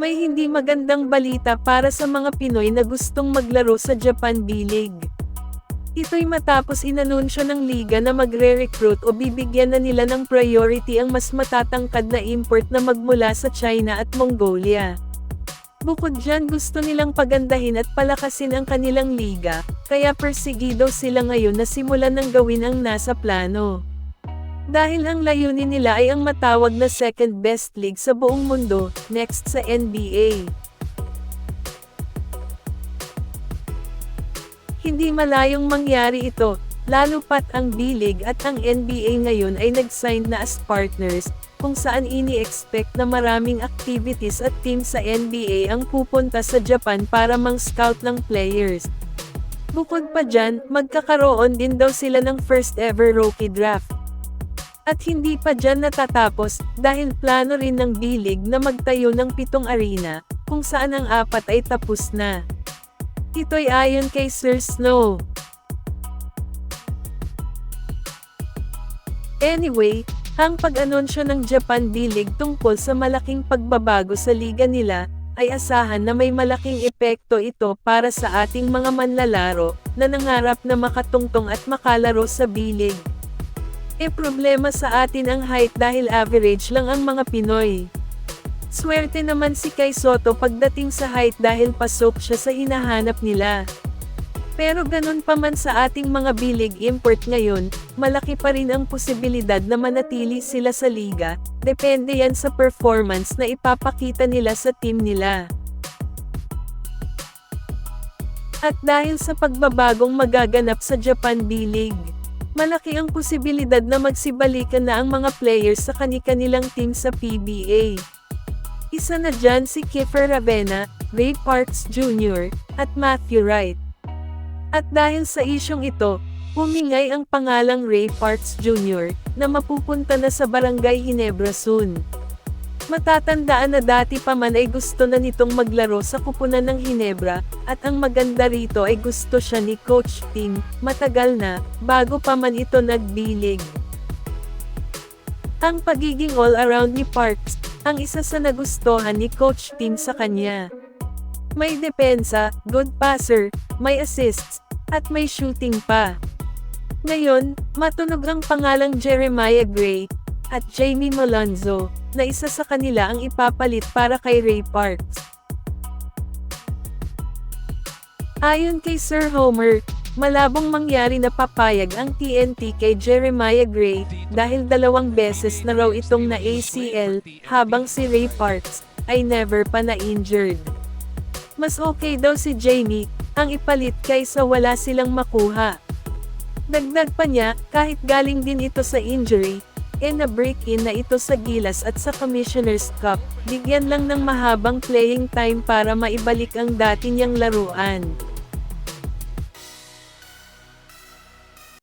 May hindi magandang balita para sa mga Pinoy na gustong maglaro sa Japan B-League. Ito'y matapos inanunsyo ng liga na magre-recruit o bibigyan na nila ng priority ang mas matatangkad na import na magmula sa China at Mongolia. Bukod dyan, gusto nilang pagandahin at palakasin ang kanilang liga, kaya persigido sila ngayon na simulan ng gawin ang nasa plano. Dahil ang layunin nila ay ang matawag na second best league sa buong mundo, next sa NBA. Hindi malayong mangyari ito, lalo pat ang B-League at ang NBA ngayon ay nag-sign na as partners, kung saan ini-expect na maraming activities at team sa NBA ang pupunta sa Japan para mang-scout ng players. Bukod pa dyan, magkakaroon din daw sila ng first ever rookie draft. At hindi pa dyan natatapos, dahil plano rin ng B-League na magtayo ng 7 arena, kung saan ang 4 ay tapos na. Ito'y ayon kay Sir Snow. Anyway, ang pag-anunsyo ng Japan B-League tungkol sa malaking pagbabago sa liga nila, ay asahan na may malaking epekto ito para sa ating mga manlalaro, na nangarap na makatungtong at makalaro sa B-League. Problema sa atin ang height dahil average lang ang mga Pinoy. Swerte naman si Kai Sotto pagdating sa height dahil pasok siya sa hinahanap nila. Pero ganun pa man sa ating mga B-League import ngayon, malaki pa rin ang posibilidad na manatili sila sa liga, depende yan sa performance na ipapakita nila sa team nila. At dahil sa pagbabagong magaganap sa Japan B-League, malaki ang posibilidad na magsibalikan na ang mga players sa kani-kanilang team sa PBA. Isa na dyan si Kiefer Ravena, Ray Parks Jr., at Matthew Wright. At dahil sa isyong ito, humingay ang pangalang Ray Parks Jr., na mapupunta na sa Barangay Ginebra soon. Matatandaan na dati pa man ay gusto na nitong maglaro sa kupunan ng Ginebra, at ang maganda rito ay gusto siya ni Coach Tim, matagal na, bago pa man ito nag-B-League. Ang pagiging all-around ni Parks, ang isa sa nagustuhan ni Coach Tim sa kanya. May depensa, good passer, may assists, at may shooting pa. Ngayon, matunog ang pangalang Jeremiah Gray, at Jamie Malonzo, na isa sa kanila ang ipapalit para kay Ray Parks. Ayon kay Sir Homer, malabong mangyari na papayag ang TNT kay Jeremiah Gray, dahil 2 beses na raw itong na ACL, habang si Ray Parks, ay never pa na-injured. Mas okay daw si Jamie, ang ipalit kaysa wala silang makuha. Dagdag pa niya, kahit galing din ito sa injury, na-break-in na ito sa Gilas at sa Commissioner's Cup, bigyan lang ng mahabang playing time para maibalik ang dati niyang laruan.